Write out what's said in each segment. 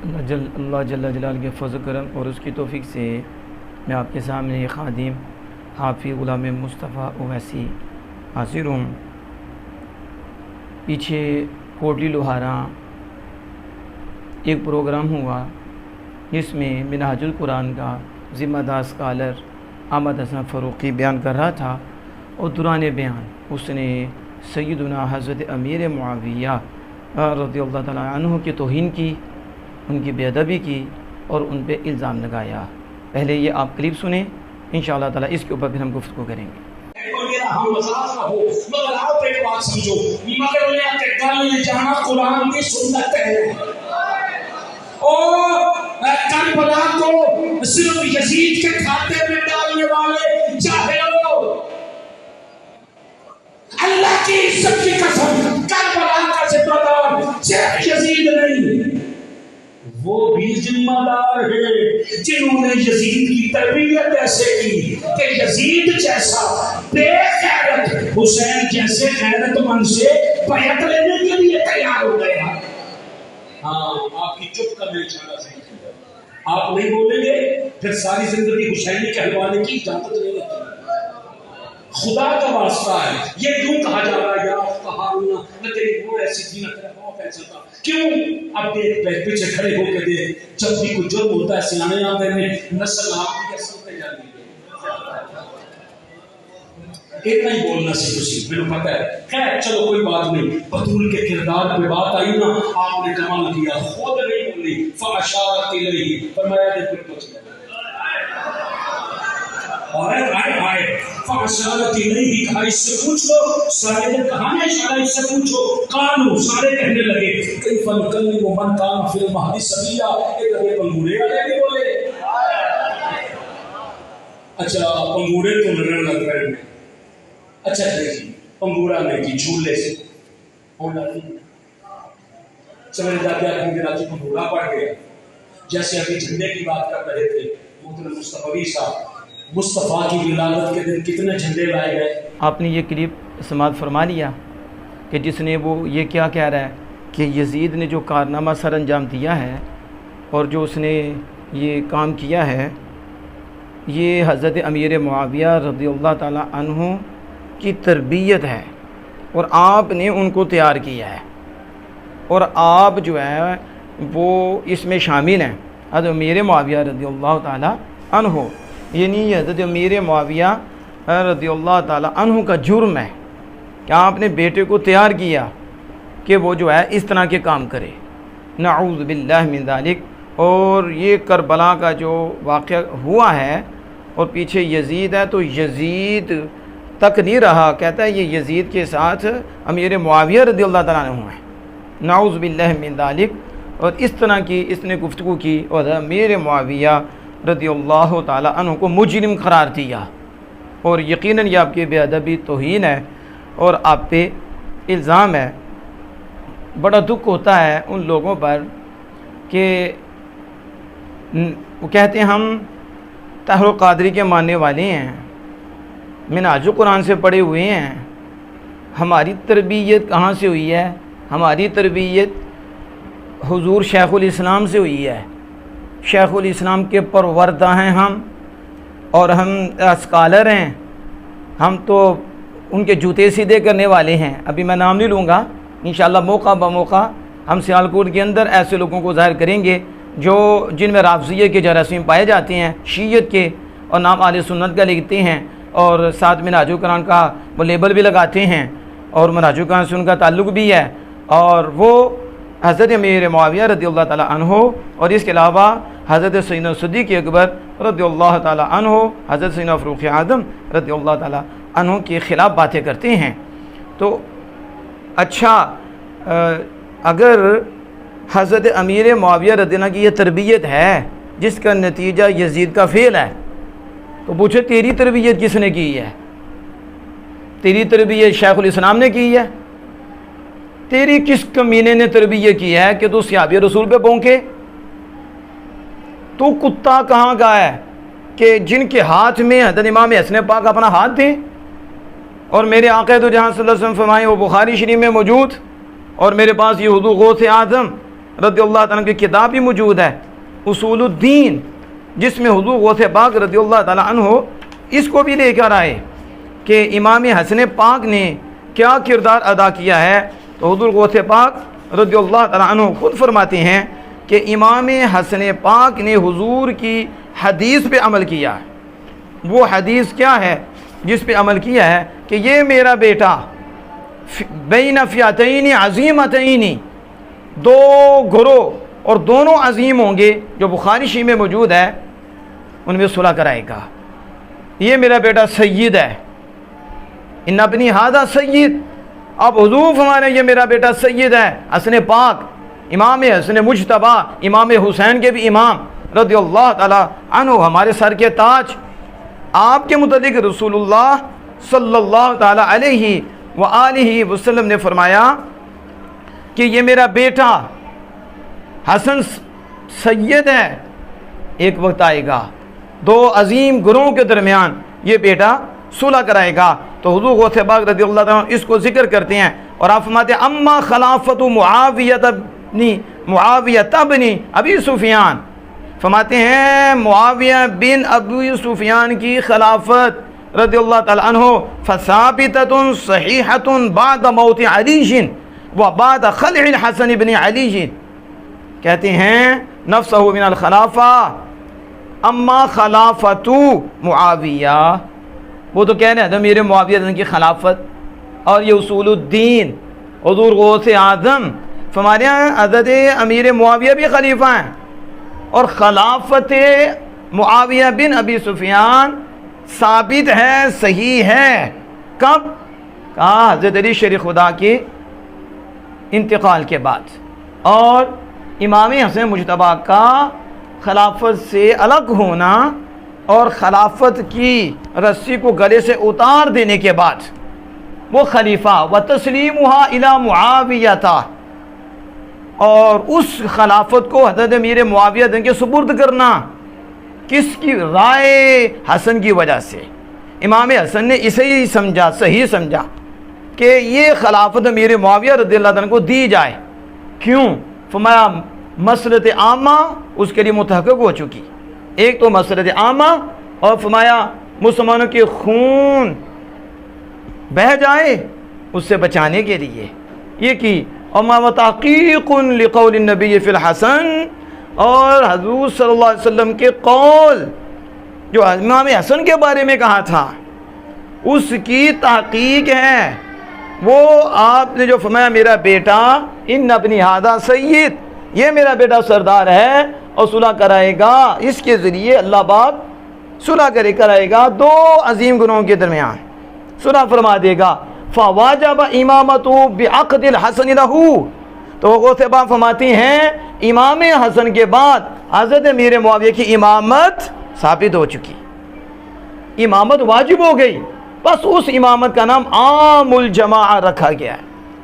अल्लाह जल्ल जलाल के फज़ल करम और उसकी तौफ़ीक से मैं आपके सामने ख़ादिम हाफ़िज़ ग़ुलाम मुस्तफ़ा ओवैसी हाज़िर हूँ। पीछे कोटली लोहारा एक प्रोग्राम हुआ जिसमें मिनहाजुल कुरान का ज़िम्मेदार स्कॉलर अहमद हसन फ़ारूक़ी बयान कर रहा था और दौरान बयान उसने सय्यदुना हज़रत अमीर मुआविया रज़ियल्लाहु तआला अन्हु की तौहीन की, उनकी बेअदबी की और उन पे इल्ज़ाम लगाया। पहले ये आप क्लिप सुने, इंशाअल्लाह ताला इसके ऊपर फिर हम गुफ्तगू करेंगे। हम मजाक ना हो मगर आप एक बात समझो, मगर उन्हें गल जाना कुरान की सुन्नत है। और करबला को सिर्फ यजीद के खाते में डालने वाले जाहिलो, अल्लाह की इज्जत की कसम करबला का जिम्मेदार सिर्फ यजीद नहीं, वो भी जिम्मेदार है जिन्होंने यजीद की तरबियत ऐसे की कि यजीद जैसा बेगैरत हुसैन जैसे गैरतमंद से बैत लेने के लिए तैयार हो गया। हाँ, आपकी चुप करने इशारा सही, आप नहीं बोलेंगे फिर सारी जिंदगी हुसैनी कहलवाने की इजाजत नहीं होती। खुदा का वास्ता है, ये क्यों कहा जा रहा है या कहारूना न तेरी वो ऐसी थी न तेरा वो ऐसा था, क्यों? अब देख पीछे खड़े होकर देख, जब भी कोई जुर्म होता है सियाने आते में नस्ल आपकी कैसे होते जाती है। इतना ही बोलना सी तुसी मैंने पता है। खैर चलो कोई बात नहीं, बतूल के किरदार पे बात आई ना, आपने कमाल किया, खुद नहीं बोली फअशारत इलैहि, फरमाया देखो कुछ और आए फअशारत इलैहि, कहा इससे पूछ लो। सारे ने कहा ना इशारा इससे पूछो, कानू सारे कहने लगे कई फनकल वो मन कान फिर महदी सबिया, एक अबे पंगूरे वाले भी बोले। अच्छा पंगूरे तो लड़ने लग रहे हैं। अच्छा देखिए पंगूरा में की झूले से होना समझ जाते हैं कि राजी पंगूरा पड़ गया। जैसे अभी झंडे की बात कर रहे थे मोहतरम मुस्तफवी साहब, मुस्तफ़ा की विलादत के दिन कितने झंडे लाए गए। आपने ये क्लिप समात फरमा लिया कि जिसने वो ये क्या कह रहा है कि यजीद ने जो कारनामा सर अंजाम दिया है और जो उसने ये काम किया है ये हज़रत अमीर मुआविया रज़ियल्लाहु ताला अन्हु की तरबियत है और आपने उनको तैयार किया है और आप जो है वो इसमें शामिल हैं। हज़रत अमीर मुआविया रज़ियल्लाहु ताला अन्हु, यानी हज़रत अमीर मुआविया रज़ियल्लाहु ताला अन्हु का जुर्म है कि आपने बेटे को तैयार किया कि वो जो है इस तरह के काम करे, नऊज़ बिल्लाहि मिन ज़ालिक। और ये करबला का जो वाक़या हुआ है और पीछे यजीद है, तो यजीद तक नहीं रहा, कहता है ये यजीद के साथ अमीर मुआविया रज़ियल्लाहु ताला अन्हु है, नऊज़ बिल्लाहि मिन ज़ालिक। और इस तरह की इसने गुफ्तगू की और अमीर मुआविया रज़ियल्लाहु ताला अन्हु को मुजरिम करार दिया। और यकीनन ये आपकी बेअदबी तौहीन है और आप पे इल्ज़ाम है। बड़ा दुख होता है उन लोगों पर कि वो कहते हैं हम ताहिर क़ादरी के मानने वाले हैं, मिनहाजुल कुरान से पढ़े हुए हैं। हमारी तरबियत कहाँ से हुई है? हमारी तरबियत हुज़ूर शेखुल इस्लाम से हुई है। शेखुल इस्लाम के परवरदा हैं हम और हम स्कॉलर हैं, हम तो उनके जूते सीधे करने वाले हैं। अभी मैं नाम नहीं लूँगा, इंशाअल्लाह मौका ब मौका हम सियालकोट के अंदर ऐसे लोगों को ज़ाहिर करेंगे जो जिनमें राफ़ज़ियत के जरासीम पाए जाते हैं, शीयत के, और नाम आले सुन्नत का लिखते हैं और साथ मिनहाजुल कुरान का वो लेबल भी लगाते हैं और मिनहाजुल कुरान से उनका ताल्लुक़ भी है। और वो हज़रत अमीर मुआविया रज़ियल्लाहु ताला अन्हु और इसके अलावा हज़रत सैयदना सिद्दीक़ अकबर रज़ियल्लाहु ताला अन्हु, हज़रत सैयदना फ़ारूक़ आज़म रज़ियल्लाहु ताला अन्हु के ख़िलाफ़ बातें करते हैं। तो अच्छा अगर हज़रत अमीर मुआविया रज़ियल्लाहु की ये तरबियत है जिसका नतीजा यजीद का फ़ेल है, तो पूछे तेरी तरबियत किसने की है? तेरी तरबियत शेखुल इस्लाम ने की है? तेरी किस कमीने ने तरबियत की है कि तू सहाबे रसूल पे भौंके? तू कुत्ता कहाँ का है कि जिनके हाथ में हज़रत इमाम हसन पाक अपना हाथ दें? और मेरे आक़ा तो जहाँ सल्लल्लाहु अलैहि वसल्लम फरमाए वो बुखारी शरीफ में मौजूद, और मेरे पास ये हुज़ूर गौस आज़म रज़ियल्लाहु ताला की किताब भी मौजूद है, उसूलुद्दीन, जिसमें हुज़ूर गौसे पाक रज़ियल्लाहु ताला अन्हु इसको भी लेकर आए कि इमाम हसन पाक ने क्या किरदार अदा किया है। तो हुज़ूर गौसे पाक रज़ियल्लाहु ताला अन्हु खुद फरमाते हैं कि इमाम हसन पाक ने हुज़ूर की हदीस पे अमल किया है। वो हदीस क्या है जिस पे अमल किया है कि ये मेरा बेटा बैन फ़ियतैन अज़ीमतैन, दो ग्रोह और दोनों अजीम होंगे, जो बुखारी शरीफ में मौजूद है, उनमें सुलह कराएगा। ये मेरा बेटा सय्यद है, इन अपनी हादा सय्यद। अब हुज़ूर फरमा रहे हैं ये मेरा बेटा सय्यद है, हसन पाक, इमाम हसन मुज्तबा, इमाम हुसैन के भी इमाम रज़ियल्लाहु ताला अन्हु, हमारे सर के ताज। आपके मुतालिक रसूलुल्लाह सल्लल्लाहु ताला अलैहि व आलिहि वसल्लम ने फरमाया कि ये मेरा बेटा हसन सय्यद है, एक वक्त आएगा दो अजीम गुरुओं के दरमियान ये बेटा सुलह कराएगा। तो हुज़ूर गौसे पाक रज़ियल्लाहु ताला इसको जिक्र करते हैं और आप फरमाते हैं अम्मा खिलाफतु मुआविया तबनी अबी सुफियान, फरमाते हैं मुआविया बिन अबू सुफियान की खिलाफत रज़ियल्लाहु ताला अन्हु फसाबिततुन सहीहतुन बाद मौत अली व बाद खलअल हसन इब्न अली, कहते हैं नफ्सहु मिनल खिलाफा अम्मा खिलाफतु मुआविया, वो तो कह रहे हैं मेरे मुआविया की खिलाफत, और ये उसूलुद्दीन हुज़ूर गौसे आज़म फरमाते हैं हज़रत अमीर मुआविया भी खलीफा हैं और खिलाफत मुआविया बिन अबी सुफियान साबित है, सही है। कब? कहा हज़रत अली शेर खुदा के इंतकाल के बाद, और इमाम हसन मुज्तबा का खिलाफत से अलग होना और खिलाफत की रस्सी को गले से उतार देने के बाद वो खलीफा व तस्लीमुहा इला मुआविया था, और उस खिलाफत को हज़रत अमीर मुआविया के सुपुर्द करना, किसकी? राय हसन की वजह से। इमाम हसन ने इसे ही समझा, सही समझा कि ये खिलाफत अमीर मुआविया रज़ियल्लाहु अन्हु को दी जाए। क्यों? फरमाया मसलत आमा उसके लिए मुतहक़्क़िक़ हो चुकी, एक तो मसलत आमा, और फरमाया मुसलमानों के खून बह जाए उससे बचाने के लिए ये की। और ताक़ीक़ुन लिक़ौल नबी फ़िल हसन, और हज़ूर सल्लल्लाहु अलैहि वसल्लम के कौल जो इमाम हसन के बारे में कहा था उसकी तहक़ीक़ है। वो आपने जो फरमाया मेरा बेटा इन अपनी हादा सय्यद, ये मेरा बेटा सरदार है और सुलह कराएगा, इसके ज़रिए अल्लाह पाक सुलह कराएगा दो अजीम गुनों के दरमियान, सुलह फरमा देगा। फ़वाजब इमामतु बिअक़दिल हसन लहू, तो गौसे पाक फरमाती हैं इमाम हसन के बाद हज़रत अमीर मुआविया की इमामत साबित हो चुकी, इमामत वाजिब हो गई। बस उस इमामत का नाम आमुल जमा रखा गया है,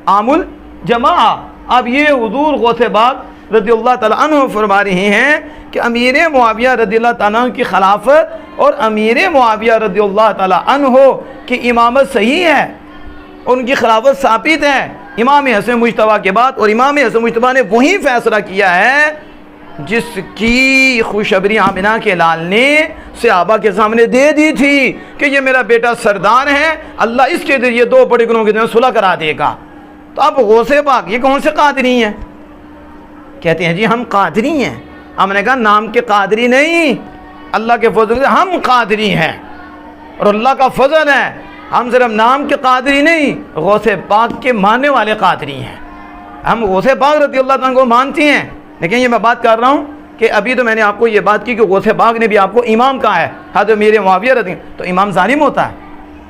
आमुल जमा। अब ये हुज़ूर गौसे पाक रज़ियल्लाहु ताला अन्हु फरमा रहे हैं कि अमीर मुआविया रज़ियल्लाहु ताला अन्हु की खिलाफत और अमीर मुआविया रज़ियल्लाहु ताला अन्हु की इमामत सही है, उनकी खिलाफत साबित है इमाम हसन मुज्तबा के बाद। और इमाम हसन मुज्तबा ने वही फैसला किया है जिसकी खुशखबरी आमिना के लाल ने सहाबा के सामने दे दी थी कि ये मेरा बेटा सरदार है, अल्लाह इसके जरिए दो बड़े गुनों के दिन सुलह करा देगा। तो अब गौसे पाक ये कौन से कादरी हैं? कहते हैं जी हम कादरी हैं। हमने कहा नाम के कादरी नहीं, अल्लाह के फजल से हम कादरी हैं और अल्लाह का फजल है, हम सिर्फ नाम के कादरी नहीं गौसे पाक के मानने वाले कादरी हैं। हम गौसे पाक रज़ियल्लाहु अन्हु को मानती हैं, लेकिन ये मैं बात कर रहा हूँ कि अभी तो मैंने आपको ये बात की कि गौसे पाक ने भी आपको इमाम कहा है, हज़रत अमीर मुआविया रज़ी, तो इमाम जालिम होता है,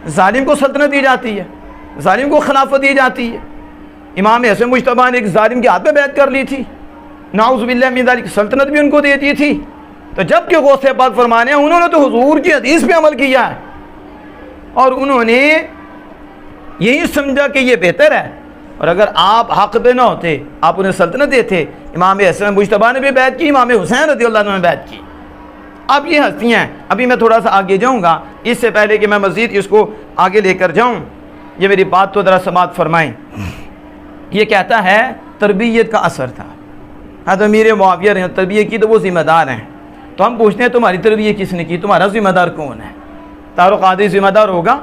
जालिम को सल्तनत दी जाती है, जालिम को खिलाफत दी जाती है। इमाम हसन मुज्तबा ने एक जालिम के हाथ में बैत कर ली थी, नाउज़ु बिल्लाहि मिन ज़ालिक, सल्तनत भी उनको दे दी थी। तो जबकि गौसे पाक फरमाने हैं उन्होंने तो हुजूर की हदीस पे अमल किया है और उन्होंने यही समझा कि ये बेहतर है, और अगर आप हक पे ना होते आप उन्हें सल्तनत देते। इमाम हसन मुज्तबा ने भी बैत की, इमाम हुसैन रज़ियल्लाहु अन्हु ने बैत की। अब ये हस्तियाँ हैं, अभी मैं थोड़ा सा आगे जाऊँगा, इससे पहले कि मैं मज़ीद इसको आगे लेकर जाऊँ ये मेरी बात तो ज़रा समात फरमाएँ। ये कहता है तरबियत का असर था, हाँ तो अमीर मुआविया ने तरबियत की तो वो ज़िम्मेदार हैं। तो हम पूछते हैं तुम्हारी तरबियत किसने की, तुम्हारा ज़िम्मेदार कौन है? तारुक कादरी ज़िम्मेदार होगा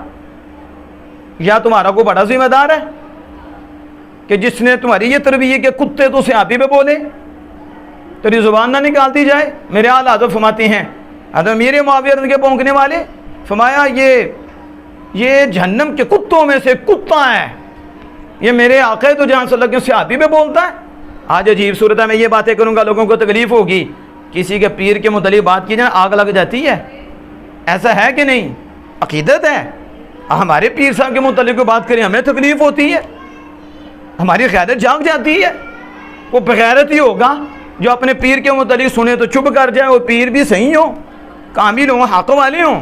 या तुम्हारा कोई बड़ा ज़िम्मेदार है कि जिसने तुम्हारी ये तरबियत के कुत्ते तो सहाबी पे बोले, तेरी ज़ुबान ना निकालती जाए? मेरे आला हज़रत फरमाते हैं, हज़रत अमीर मुआविया के भौंकने वाले, फरमाया ये जहन्नम के कुत्तों में से कुत्ता है, ये मेरे आक़ा तो जहाँ सल्लल्लाहु अलैहि वसल्लम सहाबी पे बोलता है। आज अजीब सूरत है, मैं ये बातें करूँगा लोगों को तकलीफ़ होगी, किसी के पीर के मुतल्लिक़ बात की जाए आग लग जाती है, ऐसा है कि नहीं? अक़ीदत है, हमारे पीर साहब के मुतल्लिक़ को बात करें हमें तकलीफ़ होती है, हमारी ग़ैरत जाग जाती है। वो बग़ैरत ही होगा जो अपने पीर के मुतल्लिक़ सुने तो चुप कर जाए, और पीर भी सही हो, कामिल हो, हक़ वाले हों,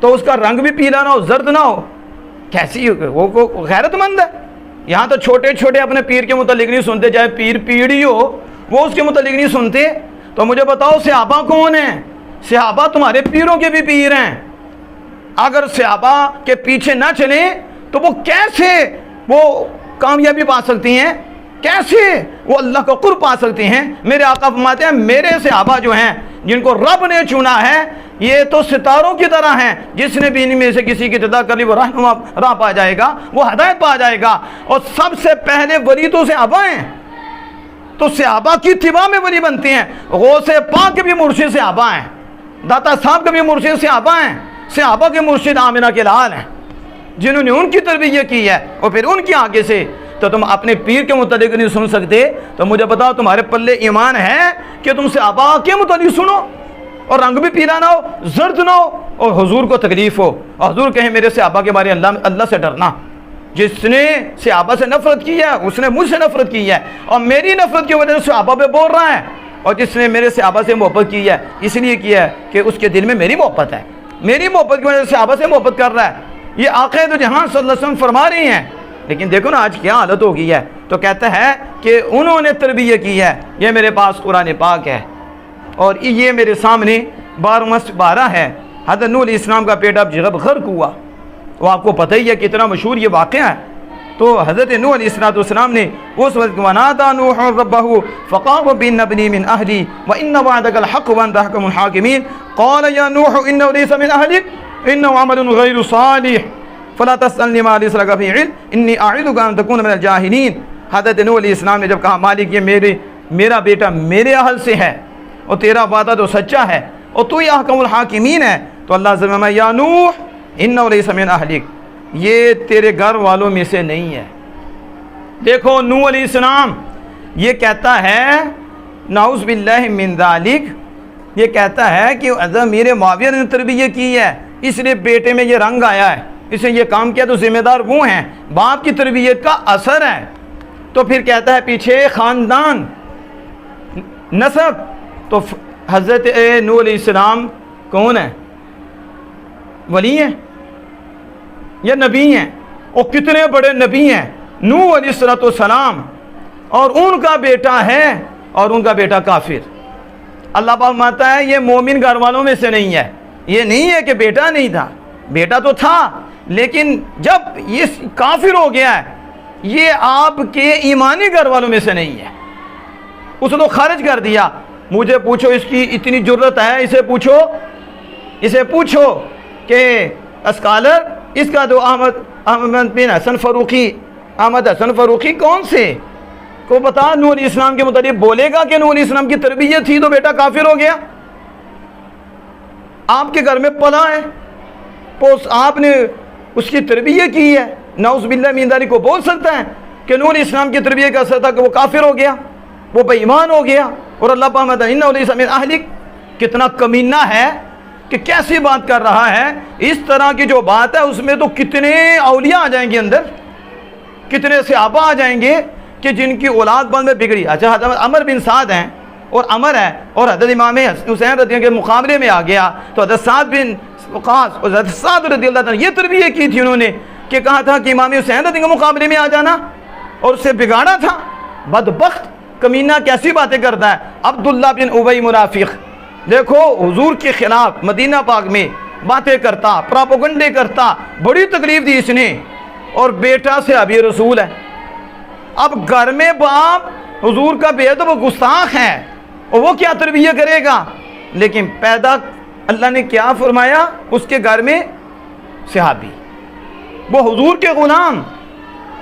तो उसका रंग भी पीला ना हो, जर्द ना हो, कैसी वो गैरतमंद है। यहाँ तो छोटे छोटे अपने पीर के मुतल्लिक़ नहीं सुनते, चाहे पीर पीढ़ी हो वो उसके मुतल्लिक़ नहीं सुनते। तो मुझे बताओ सहाबा कौन है? सहाबा तुम्हारे पीरों के भी पीर हैं। अगर सहाबा के पीछे ना चले तो वो कैसे वो कामयाबी पा सकती हैं, कैसे वो अल्लाह का कुर्ब पा सकती हैं? मेरे आका फरमाते हैं मेरे सहाबा जो हैं जिनको रब ने चुना है ये तो सितारों की तरह हैं, जिसने भी इनमें से किसी की इत्तिबा कर ली वो रहनुमा राह पा जाएगा, वो हिदायत पा जाएगा। और सबसे पहले वली तो सहाबा हैं, तो सहाबा की इत्तिबा में वली बनते हैं। गौसे पाक के भी मुर्शिद सहाबा हैं, दाता साहब के भी मुर्शिद सहाबा हैं, सहाबा के मुर्शिद आमिना के लाल हैं, जिन्होंने उनकी तरबियत की है और फिर उनके आगे से तो तुम अपने पीर के मुतल्लिक़ नहीं सुन सकते। तो मुझे बताओ तुम्हारे पल्ले ईमान है कि तुम सहाबा के मुतल्लिक़ सुनो और रंग भी पीला ना हो, जर्द ना हो, और हुजूर को तकलीफ़ हो, और हुजूर कहें मेरे सहाबा के बारे अल्लाह से डरना। जिसने सहाबा से नफरत की है उसने मुझसे नफरत की है, और मेरी नफरत की वजह से सहाबा पे बोल रहा है। और जिसने मेरे सहाबा से मोहब्बत की है इसलिए किया है कि उसके दिल में मेरी मोहब्बत है, मेरी मोहब्बत की वजह से सहाबा से मोहब्बत कर रहा है। ये आक़ा तो जहाँ सल्लल्लाहु अलैहि वसल्लम फरमा रही हैं, लेकिन देखो ना आज क्या हालत हो गई है। तो कहता है कि उन्होंने तरबियत की है, ये मेरे पास कुरान पाक है और ये मेरे सामने 12 है। हज़रत नूह अलैहिस्सलाम का पेट अब जब गर्क हुआ, वो आपको पता ही है कितना मशहूर ये वाक़या है। तो हज़रत नूह अलैहिस्सलाम ने उस वक्त वनादा नूह रब्बहु फ़क़ाल बिन्नबनी मिन अहली व इन्न वअदकल हक़ व अंत अहकमुल हाकिमीन क़ाल या नूह इन्नहु लैसा मिन अहलिक इन्नहु अमलुन गैरु सालिह फ़ला तस्अलनी मा लैसा लक बिही इल्म इन्नी अईदुका अन तकूना मिनल जाहिलीन। हज़रत नूह अलैहिस्सलाम ने जब कहा मालिक ये मेरा बेटा मेरे अहल से है और तेरा वादा तो सच्चा है और तू ही अहकमुल हाकिमीन है, तो अल्लाह से फरमाया या नूह इन्नहु लैसा मिन अहलिक, ये तेरे घर वालों में से नहीं है। देखो नूह अलैहिस्सलाम ये कहता है नाउज़ बिल्लाहि मिन ज़ालिक, ये कहता है कि मेरे मुआविया ने तरबियत की है इसलिए बेटे में ये रंग आया है, इसने ये काम किया, तो जिम्मेदार वो हैं, बाप की तरबियत का असर है। तो फिर कहता है पीछे ख़ानदान नसब, तो हज़रत नूह अलैहिस्सलाम कौन है? वली हैं या नबी हैं? और कितने बड़े नबी हैं नूह अलैहिस्सलाम, और उनका बेटा है और उनका बेटा काफिर। अल्लाह पाक मानता है ये मोमिन घर वालों में से नहीं है। ये नहीं है कि बेटा नहीं था, बेटा तो था, लेकिन जब ये काफिर हो गया है ये आपके ईमानी घर वालों में से नहीं है, उसने तो खारिज कर दिया। मुझे पूछो इसकी इतनी जुर्रत है, इसे पूछो कि स्कॉलर इसका तो अहमद बिन हसन फ़रूकी कौन से को बता नूह अलैहिस्सलाम के मुताबिक बोलेगा कि नूह अलैहिस्सलाम की तरबियत थी तो बेटा काफिर हो गया? आपके घर में पला है तो आपने उसकी तरबियत की है, नाउज़ बिल्लाहि मिन ज़ालिक को बोल सकता है कि नूह अलैहिस्सलाम की तरबियत का असर था कि वो काफिर हो गया, वो बेईमान हो गया। और अल्लाह पाक इन्नहु लैसा मिन अहलिक, कितना कमीना है कि कैसी बात कर रहा है। इस तरह की जो बात है उसमें तो कितने औलिया आ जाएंगे अंदर, कितने सहाबा आ जाएंगे कि जिनकी औलाद बंद में बिगड़ी। अच्छा अमर बिन साद हैं और अमर है और हज़रत इमाम हुसैन रज़ी के मुकाबले में आ गया, तो हज़रत साद बिन वक़ास और हज़रत साद रज़ियल्लाहु अन्हु ये तरबियत की थी उन्होंने कि कहा था कि इमाम हुसैन रज़ी के मुकाबले में आ जाना, और उससे बिगाड़ा था। बदबख्त कमीना कैसी बातें करता है। अब्दुल्ला बिन उबई मुनाफिक, देखो हुजूर के खिलाफ मदीना पाक में बातें करता, प्रोपेगेंडे करता, बड़ी तकलीफ दी इसने, और बेटा से अभी रसूल है। अब घर में बाप हुजूर का बेअदब वो गुस्ताख है और वो क्या तरबियत करेगा। लेकिन पैदा अल्लाह ने क्या फरमाया, उसके घर में सहाबी, वो हुजूर के गुलाम।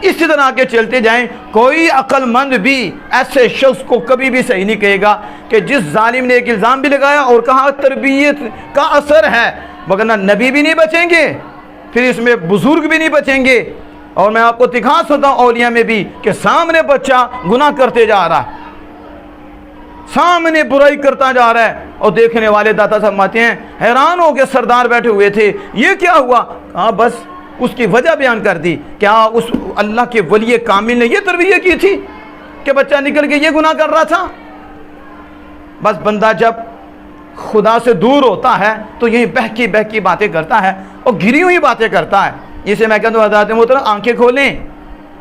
इसी तरह आगे चलते जाएं। कोई अक्लमंद भी ऐसे शख्स को कभी भी सही नहीं कहेगा कि जिस जालिम ने एक इल्ज़ाम भी लगाया और कहा तरबियत का असर है, वरना नबी भी नहीं बचेंगे, फिर इसमें बुजुर्ग भी नहीं बचेंगे। और मैं आपको दिखा सकता हूँ औलिया में भी कि सामने बच्चा गुनाह करते जा रहा है, सामने बुराई करता जा रहा है, और देखने वाले दाता साहब आते हैं हैरान हो के सरदार बैठे हुए थे, ये क्या हुआ। हाँ, बस उसकी वजह बयान कर दी। क्या उस अल्लाह के वली कामिल ने ये तरबियत की थी कि बच्चा निकल के ये गुनाह कर रहा था। बस बंदा जब खुदा से दूर होता है तो यही बहकी बहकी बातें करता है और गिरी हुई बातें करता है। इसे मैं कहता हूँ हज़रत मोहतरम आंखें खोलें,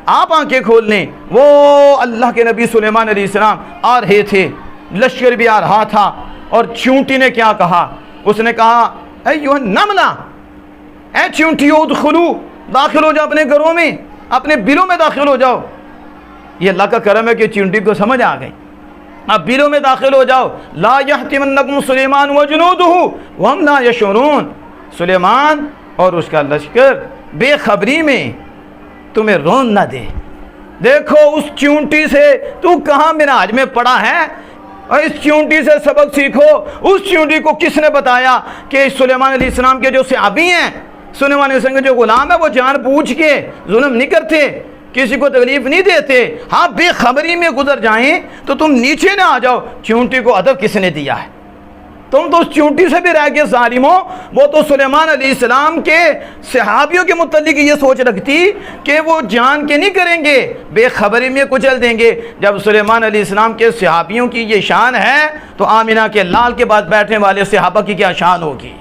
आप आंखें खोल लें। वो अल्लाह के नबी सुलेमान अलैहिस्सलाम आ रहे थे, लश्कर भी आ रहा था, और चूंटी ने क्या कहा, उसने कहा ऐ नमला, ऐ चूंटियों उदखुलू, दाखिल हो जाओ अपने घरों में, अपने बिलों में दाखिल हो जाओ। ये अल्लाह का करम है कि चूंटी को समझ आ गई, अब बिलों में दाखिल हो जाओ। ला यहतिमन्नकुम सुलेमान व जुनूदुहु व हम ला यशउरून, सुलेमान और उसका लश्कर बेखबरी में तुम्हें रोन न दे। देखो उस चूंटी से तू कहाँ मिराज में पड़ा है, और इस चूंटी से सबक सीखो। उस चूंटी को किसने बताया कि सुलेमान अलैहिस्सलाम के जो सहाबी हैं, सुलेमान अलैहिस्सलाम के जो गुलाम है, वो जान पूछ के जुल्म नहीं करते, किसी को तकलीफ नहीं देते। हाँ, बेखबरी में गुजर जाएं तो तुम नीचे ना आ जाओ। चूंटी को अदब किसने दिया है, तुम तो उस चूंटी से भी रह गए जालिमों। वो तो सुलेमान अलैहिस्सलाम के सहाबियों के मुतल्लिक ये सोच रखती कि वो जान के नहीं करेंगे, बेखबरी में कुचल देंगे। जब सुलेमान अलैहिस्सलाम के सहाबियों की ये शान है तो आमिना के लाल के पास बैठने वाले सहाबा की क्या शान होगी।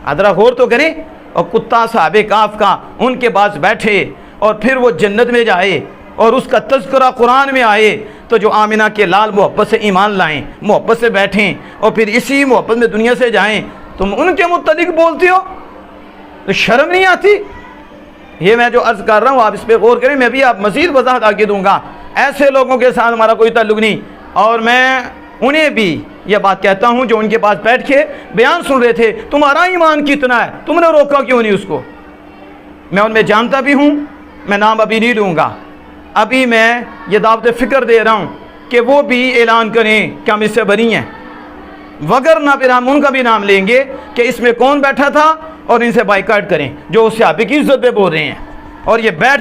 अदरा गौर तो करें। और कुत्ता साहबे काफ का उनके पास बैठे और फिर वो जन्नत में जाए और उसका तज़किरा कुरान में आए, तो जो आमिना के लाल मोहब्बत से ईमान लाएं, मोहब्बत से बैठें और फिर इसी मोहब्बत में दुनिया से जाएं, तुम उनके मुत्तलिक बोलते हो तो शर्म नहीं आती। ये मैं जो अर्ज़ कर रहा हूँ आप इस पर गौर करें, मैं भी आप मज़ीद वजाहत आगे दूंगा। ऐसे लोगों के साथ हमारा कोई ताल्लुक़ नहीं, और मैं उन्हें भी यह बात कहता हूँ जो उनके पास बैठ के बयान सुन रहे थे, तुम्हारा ईमान कितना है, तुमने रोका क्यों नहीं उसको। मैं उनमें जानता भी हूँ, मैं नाम अभी नहीं लूँगा। अभी मैं ये दावत फ़िक्र दे रहा हूँ कि वो भी ऐलान करें कि हम इससे बरी हैं, वगरना फिर हम उनका भी नाम लेंगे कि इसमें कौन बैठा था और इनसे बाइकाट करें जो उससे आप की इज्जत पे बोल रहे हैं। और ये बैठ